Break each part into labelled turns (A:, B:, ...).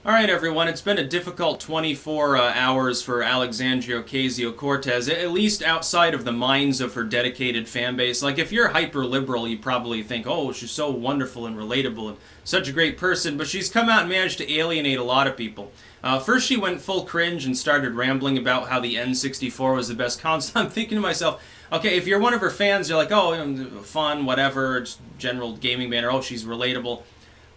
A: All right, everyone. It's been a difficult 24 hours for Alexandria Ocasio Cortez, at least outside of the minds of her dedicated fan base. Like, if you're hyper liberal, you probably think, oh, she's so wonderful and relatable and such a great person, but she's come out and managed to alienate a lot of people. First, she went full cringe and started rambling about how the N64 was the best console. I'm thinking to myself, okay, if you're one of her fans, you're like, oh, fun, whatever, it's general gaming banner, oh, she's relatable.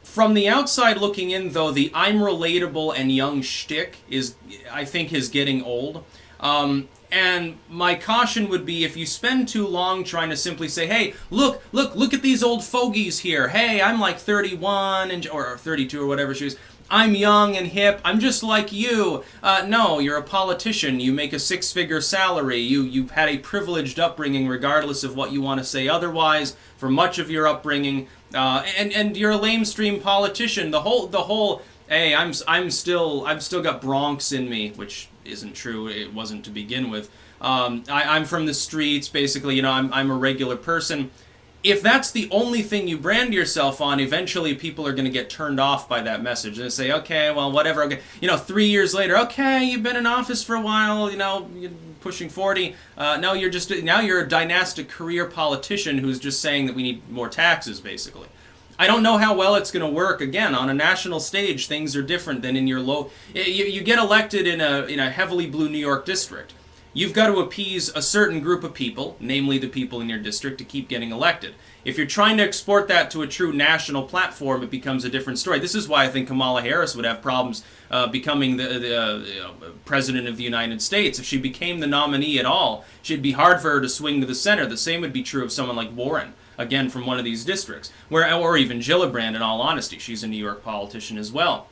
A: From the outside looking in, though, the I'm relatable and young shtick is, I think, is getting old. And my caution would be if you spend too long trying to simply say, hey, look at these old fogies here. Hey, I'm like 31 or 32 or whatever she was. I'm young and hip. I'm just like you. No, you're a politician. You make a six-figure salary. You've had a privileged upbringing regardless of what you want to say otherwise for much of your upbringing. And you're a lamestream politician. The whole hey, I'm still got Bronx in me, which isn't true. It wasn't to begin with. I'm from the streets, basically. I'm a regular person. If that's the only thing you brand yourself on, eventually people are going to get turned off by that message. And they say, okay, well, whatever. Okay, 3 years later, okay, you've been in office for a while, you're pushing 40. Now you're a dynastic career politician who's just saying that we need more taxes, basically. I don't know how well it's going to work. Again, on a national stage, things are different than in your low. You get elected in a heavily blue New York district. You've got to appease a certain group of people, namely the people in your district, to keep getting elected. If you're trying to export that to a true national platform, it becomes a different story. This is why I think Kamala Harris would have problems becoming the president of the United States. If she became the nominee at all, it'd be hard for her to swing to the center. The same would be true of someone like Warren, again from one of these districts, or even Gillibrand, in all honesty. She's a New York politician as well.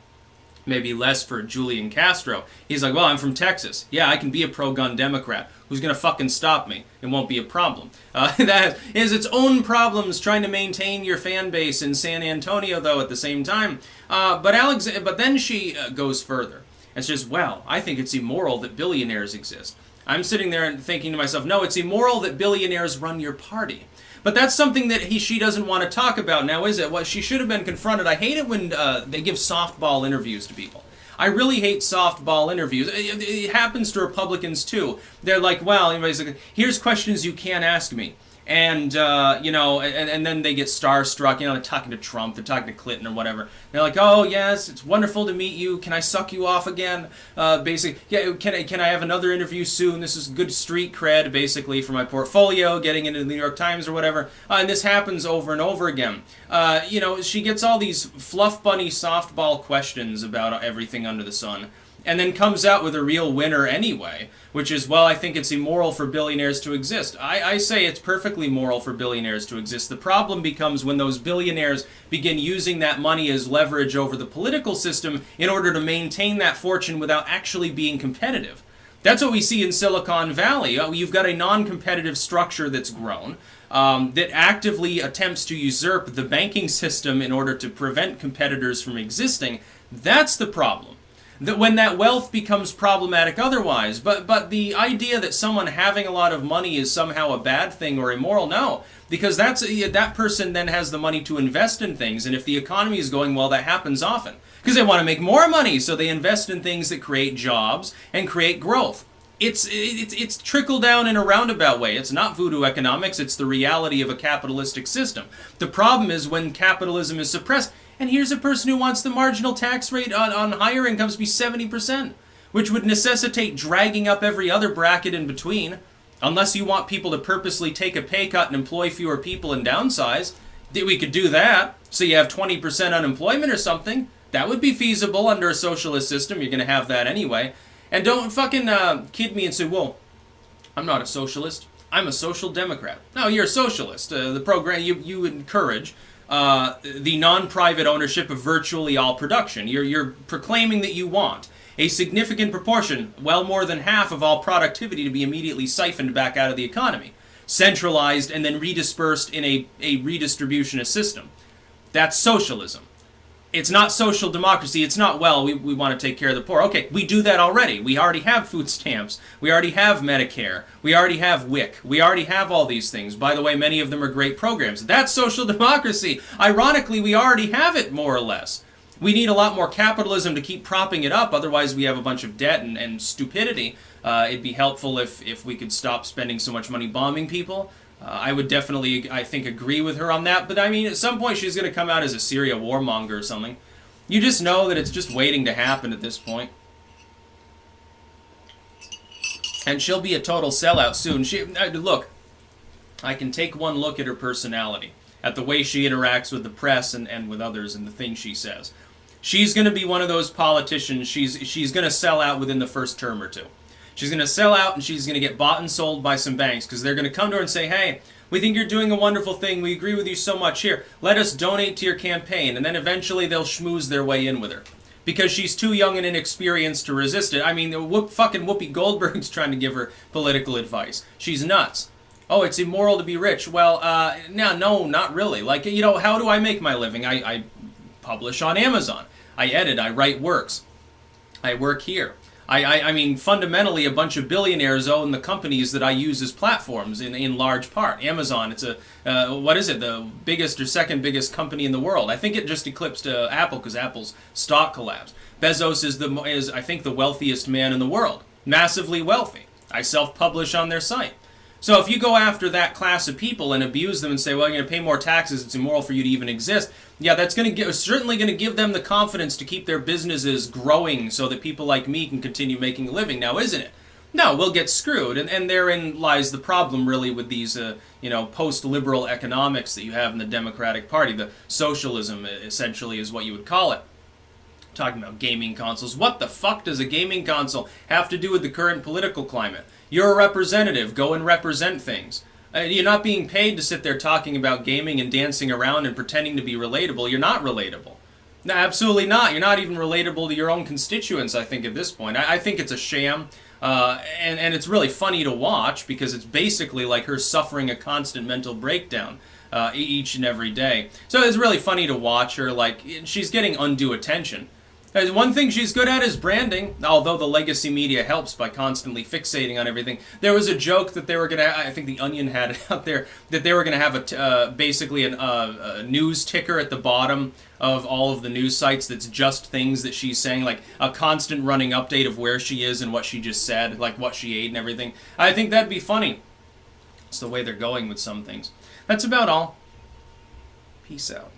A: Maybe less for Julian Castro. He's like, well, I'm from Texas. Yeah, I can be a pro-gun Democrat. Who's going to fucking stop me? It won't be a problem. That is its own problems trying to maintain your fan base in San Antonio, though, at the same time. But then she goes further and says, well, I think it's immoral that billionaires exist. I'm sitting there and thinking to myself, no, it's immoral that billionaires run your party. But that's something that she doesn't want to talk about now, is it? Well, she should have been confronted. I hate it when they give softball interviews to people. I really hate softball interviews. It happens to Republicans, too. They're like, well, anybody's like, here's questions you can't ask me. And, and then they get starstruck, they're talking to Trump, they're talking to Clinton or whatever. They're like, oh, yes, it's wonderful to meet you. Can I suck you off again? Basically, yeah, can I have another interview soon? This is good street cred, basically, for my portfolio, getting into the New York Times or whatever. And this happens over and over again. She gets all these fluff bunny softball questions about everything under the sun, and then comes out with a real winner anyway, which is, well, I think it's immoral for billionaires to exist. I say it's perfectly moral for billionaires to exist. The problem becomes when those billionaires begin using that money as leverage over the political system in order to maintain that fortune without actually being competitive. That's what we see in Silicon Valley. You've got a non-competitive structure that's grown, that actively attempts to usurp the banking system in order to prevent competitors from existing. That's the problem. That when that wealth becomes problematic otherwise. But the idea that someone having a lot of money is somehow a bad thing or immoral, no. Because that person then has the money to invest in things, and if the economy is going well, that happens often. Because they want to make more money, so they invest in things that create jobs and create growth. It's trickle down in a roundabout way. It's not voodoo economics, it's the reality of a capitalistic system. The problem is when capitalism is suppressed. And here's a person who wants the marginal tax rate on higher incomes to be 70%, which would necessitate dragging up every other bracket in between, unless you want people to purposely take a pay cut and employ fewer people and downsize. We could do that, so you have 20% unemployment or something. That would be feasible under a socialist system. You're going to have that anyway. And don't fucking kid me and say, well, I'm not a socialist. I'm a social democrat. No, you're a socialist. The program you encourage the non-private ownership of virtually all production. You're proclaiming that you want a significant proportion, well more than half of all productivity, to be immediately siphoned back out of the economy, centralized and then redispersed in a redistributionist system. That's socialism. It's not social democracy. It's not, well, we want to take care of the poor. Okay, we do that already. We already have food stamps. We already have Medicare. We already have WIC. We already have all these things. By the way, many of them are great programs. That's social democracy. Ironically, we already have it, more or less. We need a lot more capitalism to keep propping it up, otherwise we have a bunch of debt and stupidity. It'd be helpful if we could stop spending so much money bombing people. I would definitely, I think, agree with her on that, but I mean, at some point she's going to come out as a Syria warmonger or something. You just know that it's just waiting to happen at this point. And she'll be a total sellout soon. Look, I can take one look at her personality, at the way she interacts with the press and with others and the things she says. She's going to be one of those politicians, she's going to sell out within the first term or two. She's going to sell out and she's going to get bought and sold by some banks because they're going to come to her and say, hey, we think you're doing a wonderful thing. We agree with you so much. Here, let us donate to your campaign. And then eventually they'll schmooze their way in with her because she's too young and inexperienced to resist it. I mean, fucking Whoopi Goldberg's trying to give her political advice. She's nuts. Oh, it's immoral to be rich. Well, no, not really. Like, you know, how do I make my living? I publish on Amazon. I edit. I write works. I work here. I mean, fundamentally, a bunch of billionaires own the companies that I use as platforms in large part. Amazon, it's what is it, the biggest or second biggest company in the world. I think it just eclipsed Apple because Apple's stock collapsed. Bezos is, I think, the wealthiest man in the world. Massively wealthy. I self-publish on their site. So if you go after that class of people and abuse them and say, well, you're going to pay more taxes, it's immoral for you to even exist, yeah, that's certainly going to give them the confidence to keep their businesses growing so that people like me can continue making a living, now isn't it? No, we'll get screwed, and therein lies the problem really with these, post-liberal economics that you have in the Democratic Party. The socialism, essentially, is what you would call it. Talking about gaming consoles. What the fuck does a gaming console have to do with the current political climate? You're a representative. Go and represent things. You're not being paid to sit there talking about gaming and dancing around and pretending to be relatable. You're not relatable. No, absolutely not. You're not even relatable to your own constituents, I think, at this point. I think it's a sham. And it's really funny to watch because it's basically like her suffering a constant mental breakdown each and every day. So it's really funny to watch her. Like, she's getting undue attention. One thing she's good at is branding, although the legacy media helps by constantly fixating on everything. There was a joke that they were going to, I think The Onion had it out there, that they were going to have basically a news ticker at the bottom of all of the news sites that's just things that she's saying, like a constant running update of where she is and what she just said, like what she ate and everything. I think that'd be funny. It's the way they're going with some things. That's about all. Peace out.